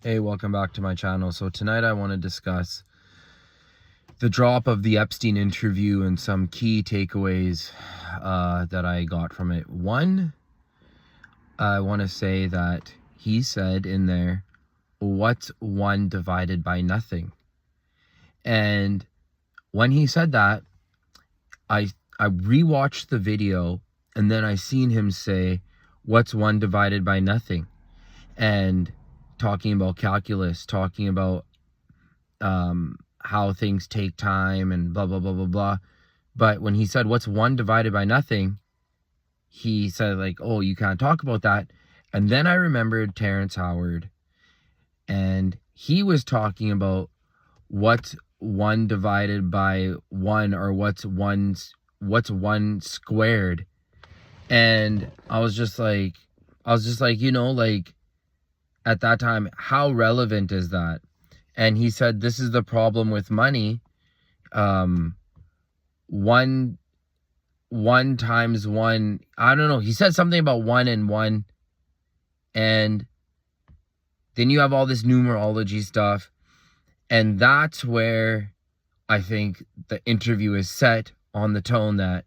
Hey, welcome back to my channel. So tonight I want to discuss the drop of the Epstein interview and some key takeaways that I got from it. One, I want to say that he said in there, what's one divided by nothing? And when he said that, I rewatched the video, and then I seen him say, what's one divided by nothing? And talking about calculus, talking about how things take time and blah, blah, blah, blah, blah. But when he said, what's one divided by nothing? He said, like, oh, you can't talk about that. And then I remembered Terrence Howard, and he was talking about what's one divided by one, or what's one squared. And I was just like, like, at that time, how relevant is that? And he said, this is the problem with money. One times one, I don't know. He said something about one and one. And then you have all this numerology stuff. And that's where I think the interview is set on the tone that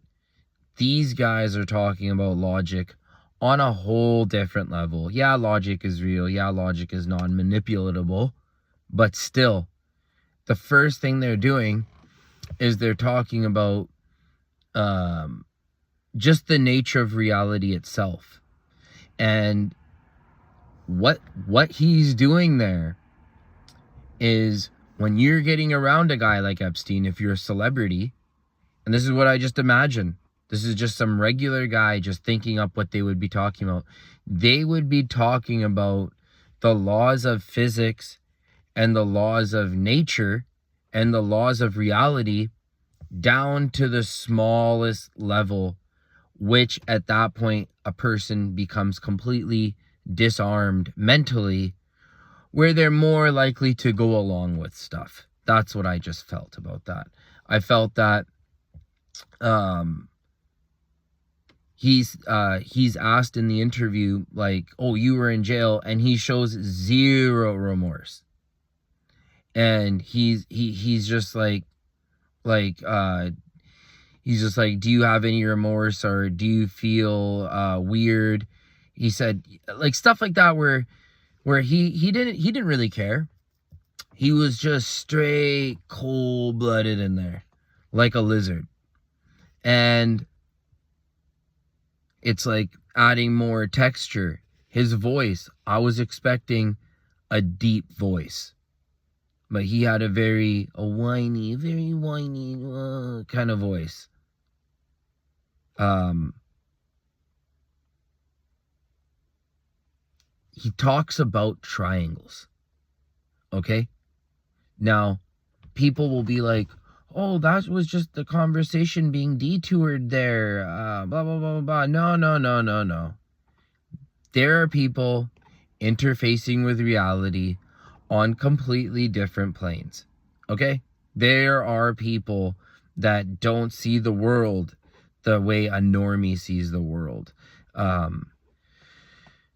these guys are talking about logic on a whole different level. Yeah, logic is real. Yeah, logic is non-manipulatable. But still, the first thing they're doing is they're talking about just the nature of reality itself. And what he's doing there is, when you're getting around a guy like Epstein, if you're a celebrity, and this is what I just imagine, this is just some regular guy just thinking up what they would be talking about. They would be talking about the laws of physics and the laws of nature and the laws of reality down to the smallest level, which at that point a person becomes completely disarmed mentally, where they're more likely to go along with stuff. That's what I just felt about that. I felt that he's asked in the interview, like, oh, you were in jail, and he shows zero remorse. And he's just like he's just like, do you have any remorse, or do you feel weird? He said, like, stuff like that, where he didn't really care. He was just straight cold-blooded in there, like a lizard. And it's like adding more texture. His voice, I was expecting a deep voice, but he had a very whiny kind of voice. He talks about triangles. Okay? Now, people will be like, oh, that was just the conversation being detoured there. Blah, blah, blah, blah. No. There are people interfacing with reality on completely different planes. Okay? There are people that don't see the world the way a normie sees the world.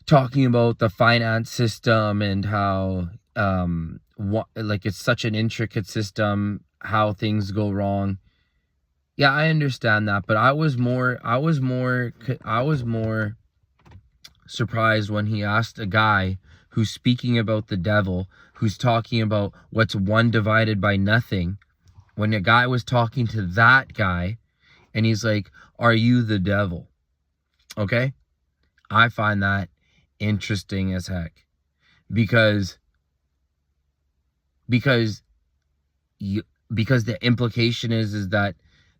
Talking about the finance system and how like it's such an intricate system, how things go wrong. Yeah, I understand that, but I was more surprised when he asked a guy who's speaking about the devil, who's talking about what's one divided by nothing, when a guy was talking to that guy, and he's like, are you the devil? Okay? I find that interesting as heck, because the implication is that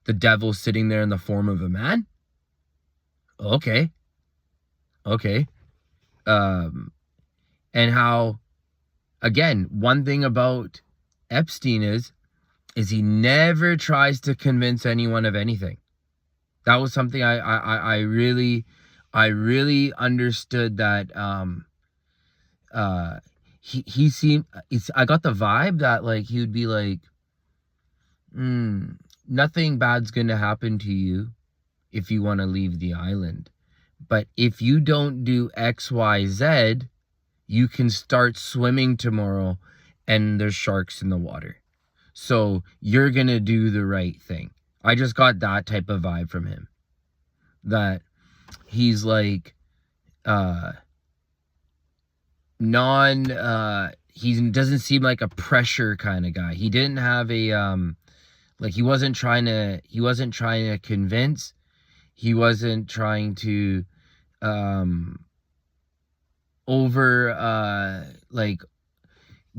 the devil's sitting there in the form of a man. Okay. And how, again, one thing about Epstein is he never tries to convince anyone of anything. That was something I really understood, that he seemed, I got the vibe that, like, he would be like, nothing bad's gonna happen to you if you want to leave the island, but if you don't do XYZ, you can start swimming tomorrow and there's sharks in the water. So you're going to do the right thing. I just got that type of vibe from him. That he's like, he doesn't seem like a pressure kind of guy. He didn't have a, like he wasn't trying to convince. He wasn't trying to, like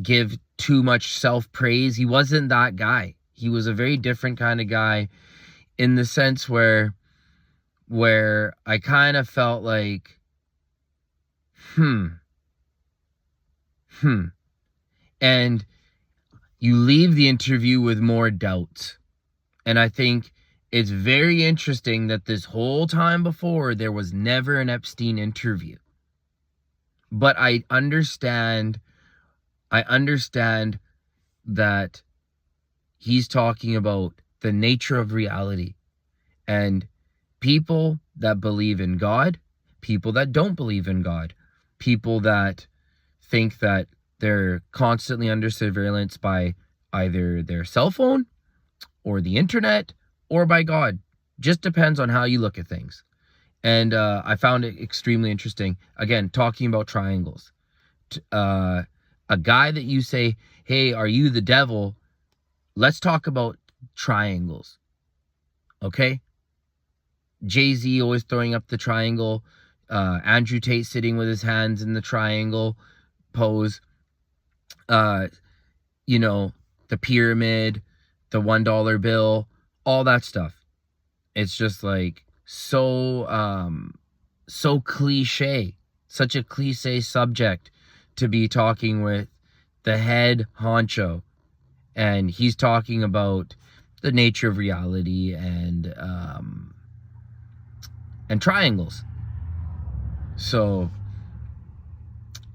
give too much self-praise. He wasn't that guy. He was a very different kind of guy in the sense where I kind of felt like, and you leave the interview with more doubts. And I think it's very interesting that this whole time before, there was never an Epstein interview. But I understand that he's talking about the nature of reality, and people that believe in God, people that don't believe in God, people that think that they're constantly under surveillance by either their cell phone or the internet or by God. Just depends on how you look at things. And I found it extremely interesting. Again, talking about triangles. A guy that you say, hey, are you the devil? Let's talk about triangles. Okay? Jay-Z always throwing up the triangle. Andrew Tate sitting with his hands in the triangle pose. You know, the pyramid, the $1 bill, all that stuff. It's just like so cliche, such a cliche subject to be talking with the head honcho, and he's talking about the nature of reality and triangles. So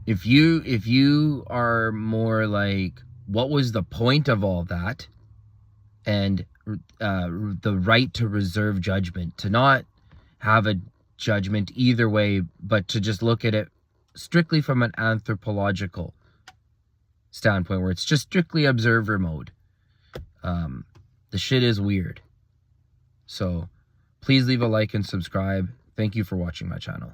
if you are more like, what was the point of all that, and the right to reserve judgment, to not have a judgment either way, but to just look at it strictly from an anthropological standpoint, where it's just strictly observer mode. The shit is weird. So please leave a like and subscribe. Thank you for watching my channel.